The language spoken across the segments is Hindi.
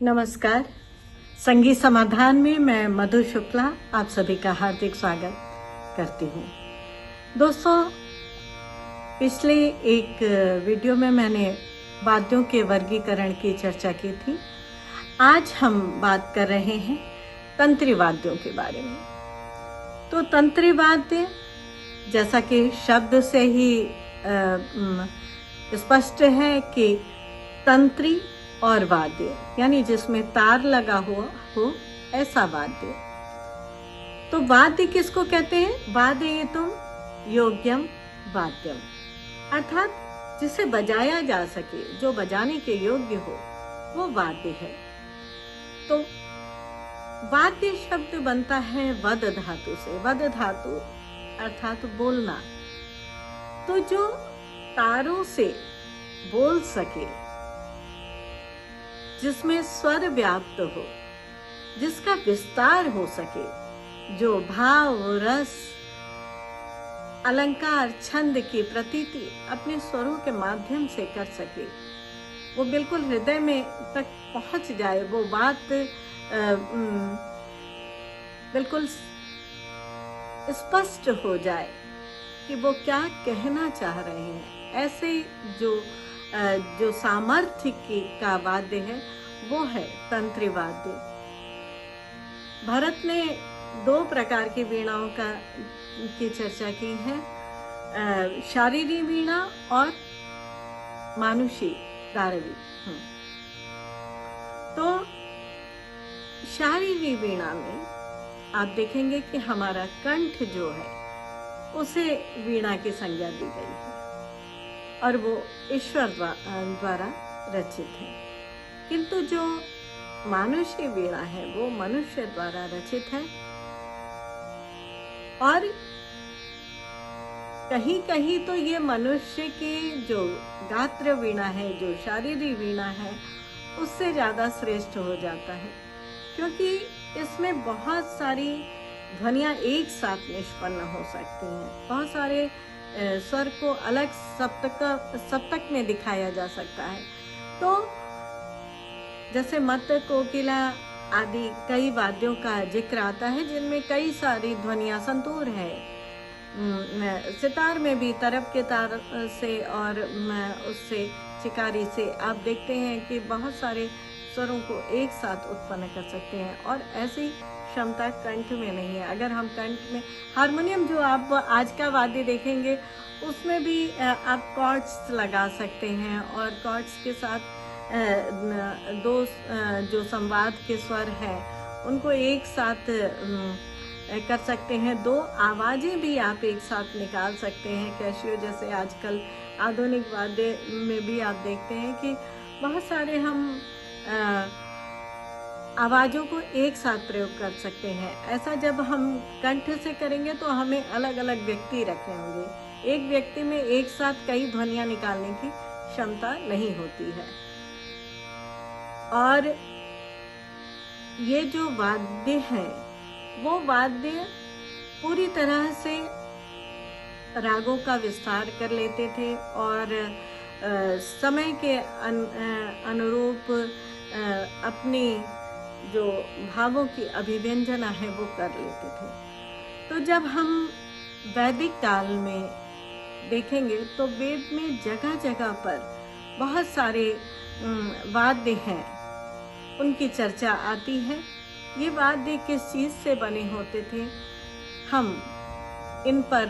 नमस्कार। संगीत समाधान में मैं मधु शुक्ला आप सभी का हार्दिक स्वागत करती हूँ। दोस्तों, पिछले एक वीडियो में मैंने वाद्यों के वर्गीकरण की चर्चा की थी। आज हम बात कर रहे हैं तंत्री वाद्यों के बारे में। तो तंत्री वाद्य, जैसा कि शब्द से ही स्पष्ट है कि तंत्री और वाद्य, यानी जिसमें तार लगा हुआ हो ऐसा वाद्य। तो वाद्य किसको कहते हैं? वादयितुं योग्यम वाद्यम, अर्थात जिसे बजाया जा सके, जो बजाने के योग्य हो, वो वाद्य है। तो वाद्य शब्द बनता है वद धातु से। वद धातु अर्थात बोलना। तो जो तारों से बोल सके, जिसमें स्वर व्याप्त हो, जिसका विस्तार हो सके, जो भाव, रस, अलंकार, छंद की प्रतीति अपने स्वरों के माध्यम से कर सके, वो बिल्कुल हृदय में तक पहुंच जाए, वो बात बिल्कुल स्पष्ट हो जाए कि वो क्या कहना चाह रहे हैं। ऐसे जो सामर्थ्य का वाद्य है वो है तंत्री वाद्य। भरत ने 2 प्रकार की वीणाओं की चर्चा की है, शारीरिक वीणा और मानुषी दारवी। तो शारीरिक वीणा में आप देखेंगे कि हमारा कंठ जो है उसे वीणा की संज्ञा दी गई है और वो ईश्वर द्वारा रचित है। किंतु जो मानुषी वीणा है वो मनुष्य द्वारा रचित है और कहीं कहीं तो ये मनुष्य की जो गात्र वीणा है, जो शारीरिक वीणा है, उससे ज्यादा श्रेष्ठ हो जाता है, क्योंकि इसमें बहुत सारी ध्वनियां एक साथ निष्पन्न हो सकती हैं। बहुत सारे स्वर को अलग सप्तक में दिखाया जा सकता है। तो जैसे मत, कोकिला आदि कई वाद्यों का जिक्र आता है जिनमें कई सारी ध्वनियां, संतूर है, सितार में भी तरब के तार से और उससे चिकारी से आप देखते हैं कि बहुत सारे स्वरों को एक साथ उत्पन्न कर सकते हैं और ऐसी क्षमता कंठ में नहीं है। अगर हम कंठ में हारमोनियम, जो आप आज का वाद्य देखेंगे, उसमें भी आप कॉर्ड्स लगा सकते हैं और कॉर्ड्स के साथ 2 जो संवाद के स्वर हैं उनको एक साथ कर सकते हैं। 2 आवाजें भी आप एक साथ निकाल सकते हैं। कैशियो जैसे आजकल आधुनिक वाद्य में भी आप देखते हैं कि बहुत सारे हम आवाजों को एक साथ प्रयोग कर सकते हैं। ऐसा जब हम कंठ से करेंगे तो हमें अलग अलग व्यक्ति रखने होंगे। एक व्यक्ति में एक साथ कई ध्वनियां निकालने की क्षमता नहीं होती है। और ये जो वाद्य हैं वो वाद्य पूरी तरह से रागों का विस्तार कर लेते थे और समय के अनुरूप अपनी जो भावों की अभिव्यंजना है वो कर लेते थे। तो जब हम वैदिक काल में देखेंगे तो वेद में जगह जगह पर बहुत सारे वाद्य हैं, उनकी चर्चा आती है। ये वाद्य किस चीज़ से बने होते थे, हम इन पर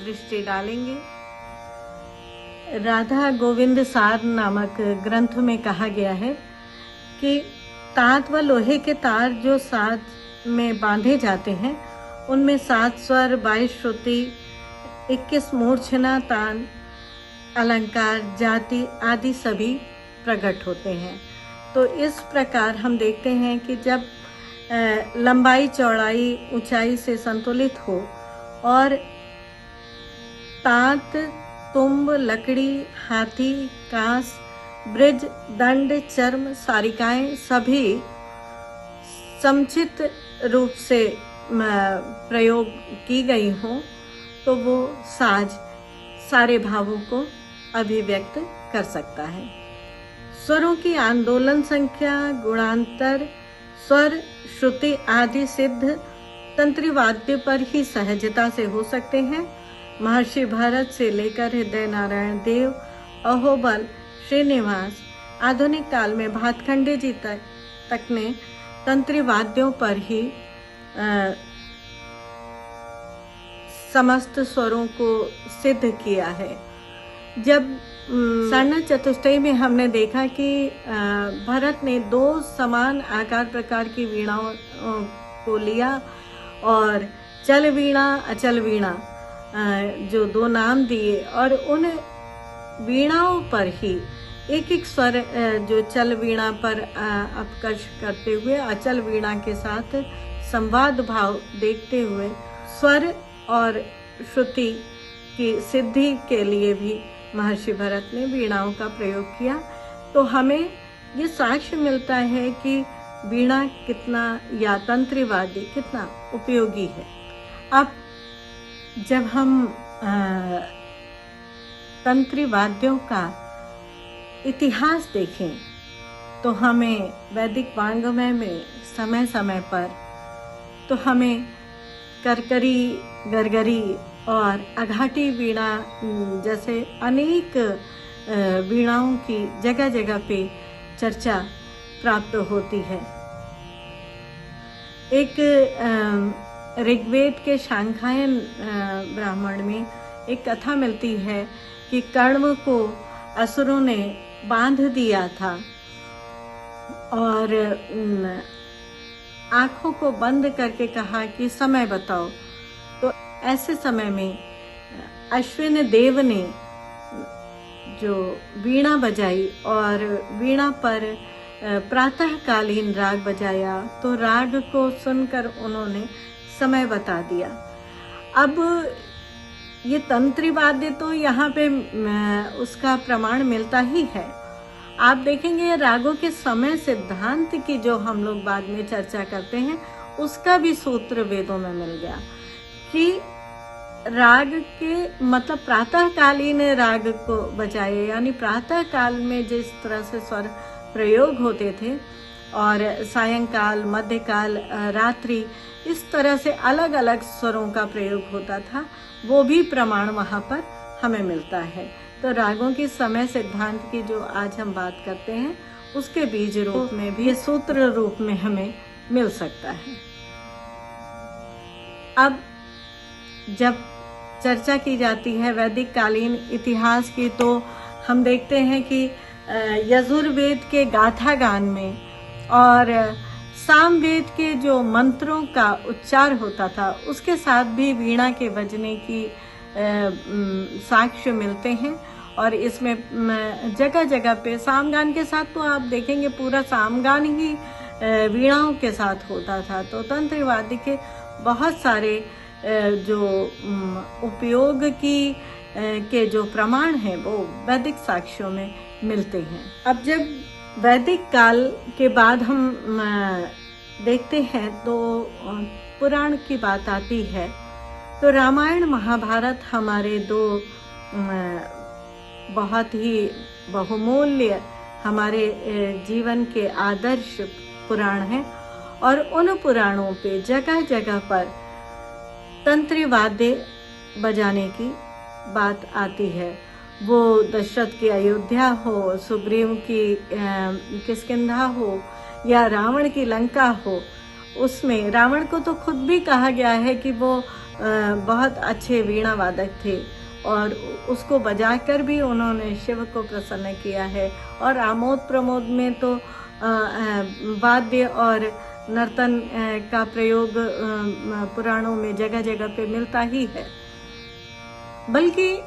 दृष्टि डालेंगे। राधा गोविंद सार नामक ग्रंथ में कहा गया है कि तांत व लोहे के तार जो साथ में बांधे जाते हैं उनमें 7 स्वर, 22 श्रुति, 21 मूर्छना, तान, अलंकार, जाति आदि सभी प्रकट होते हैं। तो इस प्रकार हम देखते हैं कि जब लंबाई, चौड़ाई, ऊंचाई से संतुलित हो और तांत, तुम्ब, लकड़ी, हाथी, कांस, ब्रिज, दंड, चर्म, सारिकाएं सभी समुचित रूप से प्रयोग की गई हो तो वो साज सारे भावों को अभिव्यक्त कर सकता है। स्वरों की आंदोलन संख्या, गुणांतर, स्वर, श्रुति आदि सिद्ध तंत्री वाद्य पर ही सहजता से हो सकते हैं। महर्षि भरत से लेकर हृदय नारायण देव, अहोबल, श्रीनिवास, आधुनिक काल में भातखंडे जी तक ने तंत्री वाद्यों पर ही समस्त स्वरों को सिद्ध किया है। जब स्वर्ण चतुष्टयी में हमने देखा कि भरत ने 2 समान आकार प्रकार की वीणाओं को लिया और चल वीणा, अचल वीणा जो 2 नाम दिए, और उन वीणाओं पर ही एक एक स्वर जो चल वीणा पर अपकर्ष करते हुए अचल वीणा के साथ संवाद भाव देखते हुए स्वर और श्रुति की सिद्धि के लिए भी महर्षि भरत ने वीणाओं का प्रयोग किया। तो हमें ये साक्ष्य मिलता है कि वीणा कितना या तंत्री वाद्य कितना उपयोगी है। अब जब हम तंत्री वाद्यों का इतिहास देखें तो हमें वैदिक वाङ्मय में समय समय पर तो हमें करकरी, गरगरी और अघाटी वीणा जैसे अनेक वीणाओं की जगह जगह पे चर्चा प्राप्त होती है। एक ऋग्वेद के शांखायन ब्राह्मण में एक कथा मिलती है कि कण्व को असुरों ने बांध दिया था और आंखों को बंद करके कहा कि समय बताओ। तो ऐसे समय में अश्विन देव ने जो वीणा बजाई और वीणा पर प्रातःकालीन राग बजाया, तो राग को सुनकर उन्होंने समय बता दिया। अब ये तंत्री वाद्य तो यहाँ पे उसका प्रमाण मिलता ही है। आप देखेंगे रागों के समय सिद्धांत की जो हम लोग बाद में चर्चा करते हैं, उसका भी सूत्र वेदों में मिल गया कि राग के मतलब प्रातःकालीन राग को बजाए, यानी प्रातः काल में जिस तरह से स्वर प्रयोग होते थे और सायंकाल, मध्यकाल, रात्रि, इस तरह से अलग अलग स्वरों का प्रयोग होता था, वो भी प्रमाण वहाँ पर हमें मिलता है। तो रागों की समय सिद्धांत की जो आज हम बात करते हैं, उसके बीज रूप में भी, सूत्र रूप में हमें मिल सकता है। अब जब चर्चा की जाती है वैदिक कालीन इतिहास की, तो हम देखते हैं कि यजुर्वेद के गाथा गान में और सामवेद के जो मंत्रों का उच्चार होता था, उसके साथ भी वीणा के बजने की साक्ष्य मिलते हैं। और इसमें जगह जगह पे सामगान के साथ तो आप देखेंगे पूरा सामगान ही वीणाओं के साथ होता था। तो तंत्री वाद्य के बहुत सारे जो उपयोग के जो प्रमाण हैं वो वैदिक साक्ष्यों में मिलते हैं। अब जब वैदिक काल के बाद हम देखते हैं तो पुराण की बात आती है, तो रामायण महाभारत हमारे 2 बहुत ही बहुमूल्य हमारे जीवन के आदर्श पुराण हैं। और उन पुराणों पे जगह जगह पर तंत्री वाद्य बजाने की बात आती है। वो दशरथ की अयोध्या हो, सुग्रीव की किष्किंधा हो, या रावण की लंका हो, उसमें रावण को तो खुद भी कहा गया है कि वो बहुत अच्छे वीणा वादक थे और उसको बजाकर भी उन्होंने शिव को प्रसन्न किया है। और आमोद प्रमोद में तो वाद्य और नर्तन का प्रयोग पुराणों में जगह जगह पे मिलता ही है। बल्कि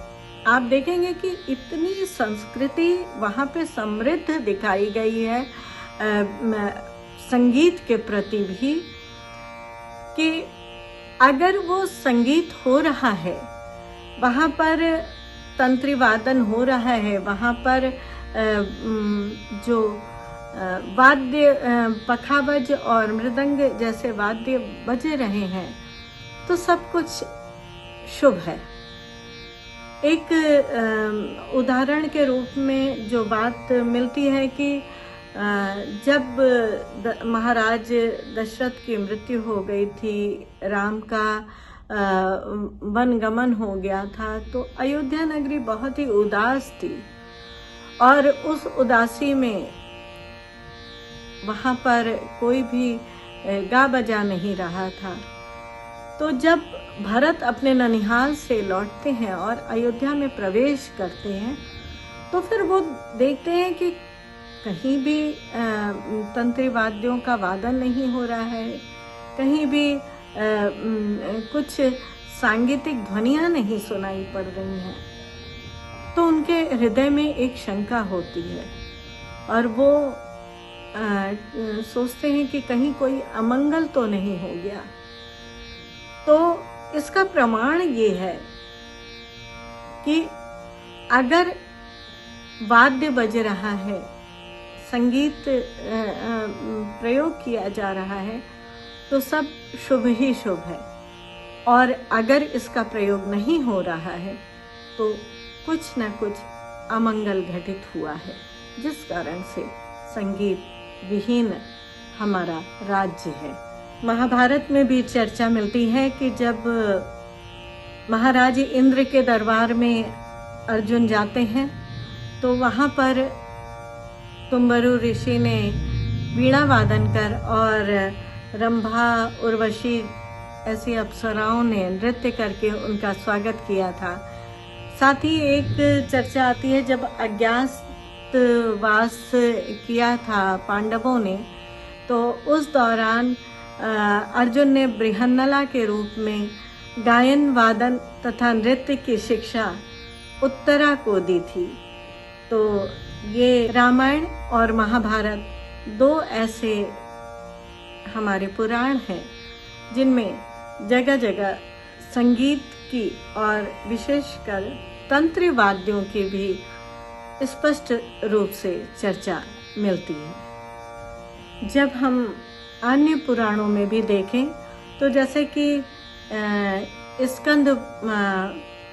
आप देखेंगे कि इतनी संस्कृति वहाँ पे समृद्ध दिखाई गई है संगीत के प्रति भी, कि अगर वो संगीत हो रहा है, वहाँ पर तंत्री वादन हो रहा है, वहाँ पर जो वाद्य पखावज और मृदंग जैसे वाद्य बज रहे हैं, तो सब कुछ शुभ है। एक उदाहरण के रूप में जो बात मिलती है कि जब महाराज दशरथ की मृत्यु हो गई थी, राम का वनगमन हो गया था, तो अयोध्या नगरी बहुत ही उदास थी और उस उदासी में वहाँ पर कोई भी गा बजा नहीं रहा था। तो जब भरत अपने ननिहाल से लौटते हैं और अयोध्या में प्रवेश करते हैं, तो फिर वो देखते हैं कि कहीं भी तंत्री वाद्यों का वादन नहीं हो रहा है, कहीं भी कुछ सांगीतिक ध्वनियाँ नहीं सुनाई पड़ रही हैं। तो उनके हृदय में एक शंका होती है और वो सोचते हैं कि कहीं कोई अमंगल तो नहीं हो गया। तो इसका प्रमाण ये है कि अगर वाद्य बज रहा है, संगीत प्रयोग किया जा रहा है, तो सब शुभ ही शुभ है, और अगर इसका प्रयोग नहीं हो रहा है तो कुछ न कुछ अमंगल घटित हुआ है, जिस कारण से संगीत विहीन हमारा राज्य है। महाभारत में भी चर्चा मिलती है कि जब महाराज इंद्र के दरबार में अर्जुन जाते हैं, तो वहाँ पर तुम्बरु ऋषि ने वीणा वादन कर और रंभा, उर्वशी ऐसी अप्सराओं ने नृत्य करके उनका स्वागत किया था। साथ ही एक चर्चा आती है, जब अज्ञातवास किया था पांडवों ने, तो उस दौरान अर्जुन ने बृहन्नला के रूप में गायन, वादन तथा नृत्य की शिक्षा उत्तरा को दी थी। तो ये रामायण और महाभारत दो ऐसे हमारे पुराण हैं जिनमें जगह जगह संगीत की और विशेषकर तंत्र वाद्यों की भी स्पष्ट रूप से चर्चा मिलती है। जब हम अन्य पुराणों में भी देखें, तो जैसे कि स्कंद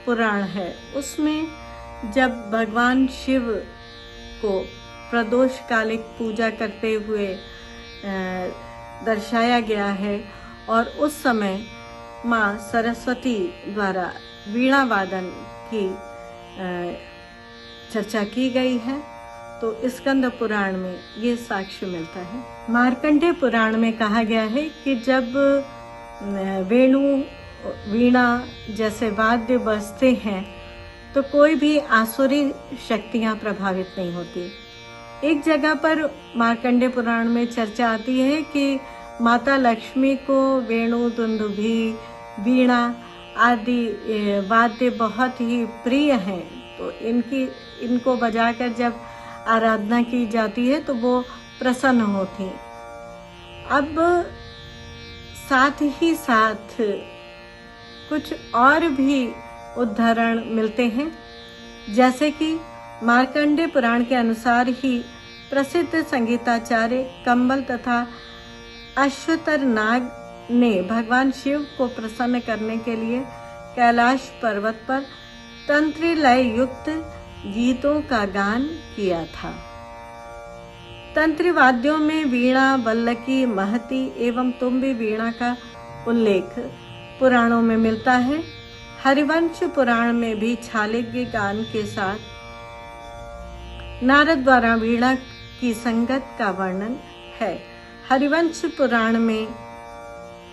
पुराण है, उसमें जब भगवान शिव को प्रदोषकालिक पूजा करते हुए दर्शाया गया है, और उस समय माँ सरस्वती द्वारा वीणा वादन की चर्चा की गई है। तो स्कंद पुराण में ये साक्ष्य मिलता है। मार्कंडेय पुराण में कहा गया है कि जब वेणु, वीणा जैसे वाद्य बजते हैं, तो कोई भी आसुरी शक्तियां प्रभावित नहीं होती। एक जगह पर मार्कंडेय पुराण में चर्चा आती है कि माता लक्ष्मी को वेणु, दुंदुभी, वीणा आदि वाद्य बहुत ही प्रिय हैं। तो इनको बजाकर जब आराधना की जाती है तो वो प्रसन्न होती। अब साथ ही साथ कुछ और भी उदाहरण मिलते हैं, जैसे कि मार्कंडेय पुराण के अनुसार ही प्रसिद्ध संगीताचार्य कंबल तथा अश्वतर नाग ने भगवान शिव को प्रसन्न करने के लिए कैलाश पर्वत पर तंत्र लय युक्त गीतों का गान किया था। तंत्र वाद्यों में वीणा, वल्लकी, महती एवं तुम्बी वीणा का उल्लेख पुराणों में मिलता है। हरिवंश पुराण में भी छालिग्य गान के साथ नारद द्वारा वीणा की संगत का वर्णन है। हरिवंश पुराण में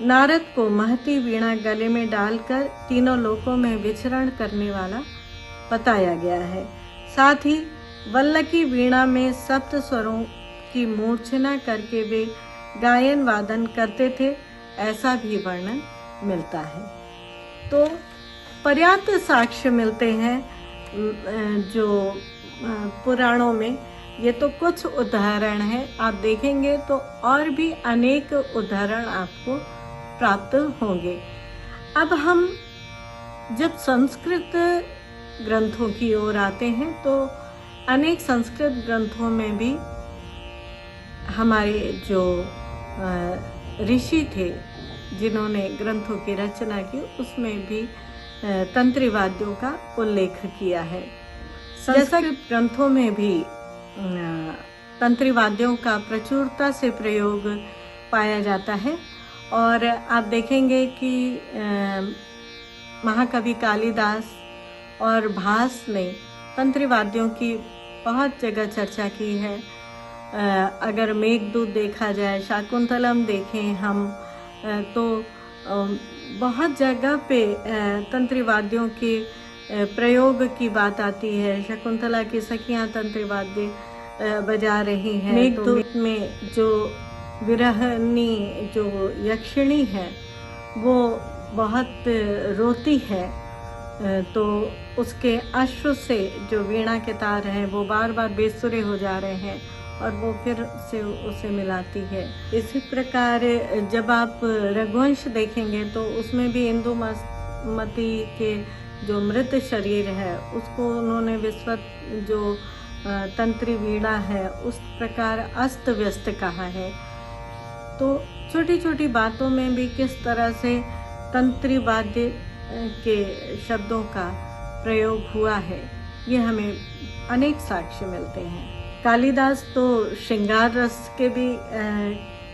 नारद को महती वीणा गले में डालकर तीनों लोकों में विचरण करने वाला बताया गया है। साथ ही वल्लकी वीणा में सप्त स्वरों की मूर्छना करके वे गायन वादन करते थे, ऐसा भी वर्णन मिलता है। तो पर्याप्त साक्ष्य मिलते हैं जो पुराणों में। ये तो कुछ उदाहरण हैं, आप देखेंगे तो और भी अनेक उदाहरण आपको प्राप्त होंगे। अब हम जब संस्कृत ग्रंथों की ओर आते हैं, तो अनेक संस्कृत ग्रंथों में भी हमारे जो ऋषि थे जिन्होंने ग्रंथों की रचना की, उसमें भी तंत्री वाद्यों का उल्लेख किया है। संस्कृत ग्रंथों में भी तंत्री वाद्यों का प्रचुरता से प्रयोग पाया जाता है। और आप देखेंगे कि महाकवि कालिदास और भास ने तंत्री वाद्यों की बहुत जगह चर्चा की है। अगर मेघदूत देखा जाए, शाकुंतलम देखें हम, तो बहुत जगह पे तंत्री वाद्यों के प्रयोग की बात आती है। शकुंतला की सखियां तंत्री वाद्य बजा रही हैं। मेघदूत में जो विरहनी जो यक्षिणी है वो बहुत रोती है, तो उसके अश्रु से जो वीणा के तार हैं वो बार बार बेसुरे हो जा रहे हैं और वो फिर से उसे मिलाती है। इसी प्रकार जब आप रघुवंश देखेंगे तो उसमें भी इंदुमती के जो मृत शरीर है उसको उन्होंने विस्वत जो तंत्री वीणा है उस प्रकार अस्त व्यस्त कहा है। तो छोटी छोटी बातों में भी किस तरह से तंत्री वाद्य के शब्दों का प्रयोग हुआ है, ये हमें अनेक साक्ष्य मिलते हैं। कालिदास तो श्रृंगार रस के भी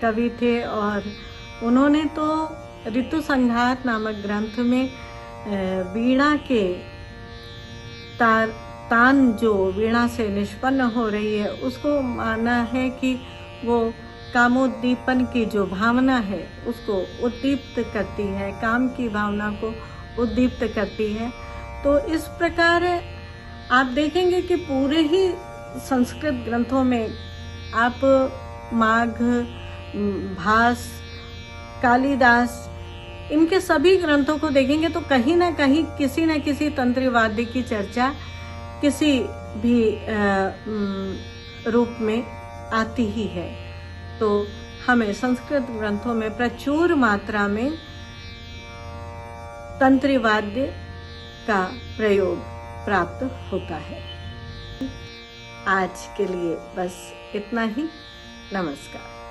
कवि थे और उन्होंने तो ऋतु संहार नामक ग्रंथ में वीणा के तान जो वीणा से निष्पन्न हो रही है उसको माना है कि वो कामोद्दीपन की जो भावना है उसको उद्दीप्त करती है, काम की भावना को उद्दीप्त करती है। तो इस प्रकार आप देखेंगे कि पूरे ही संस्कृत ग्रंथों में आप माघ, भास, कालिदास, इनके सभी ग्रंथों को देखेंगे तो कहीं ना कहीं किसी न किसी तंत्री वाद्य की चर्चा किसी भी रूप में आती ही है। तो हमें संस्कृत ग्रंथों में प्रचुर मात्रा में तंत्री वाद्य का प्रयोग प्राप्त होता है। आज के लिए बस इतना ही। नमस्कार।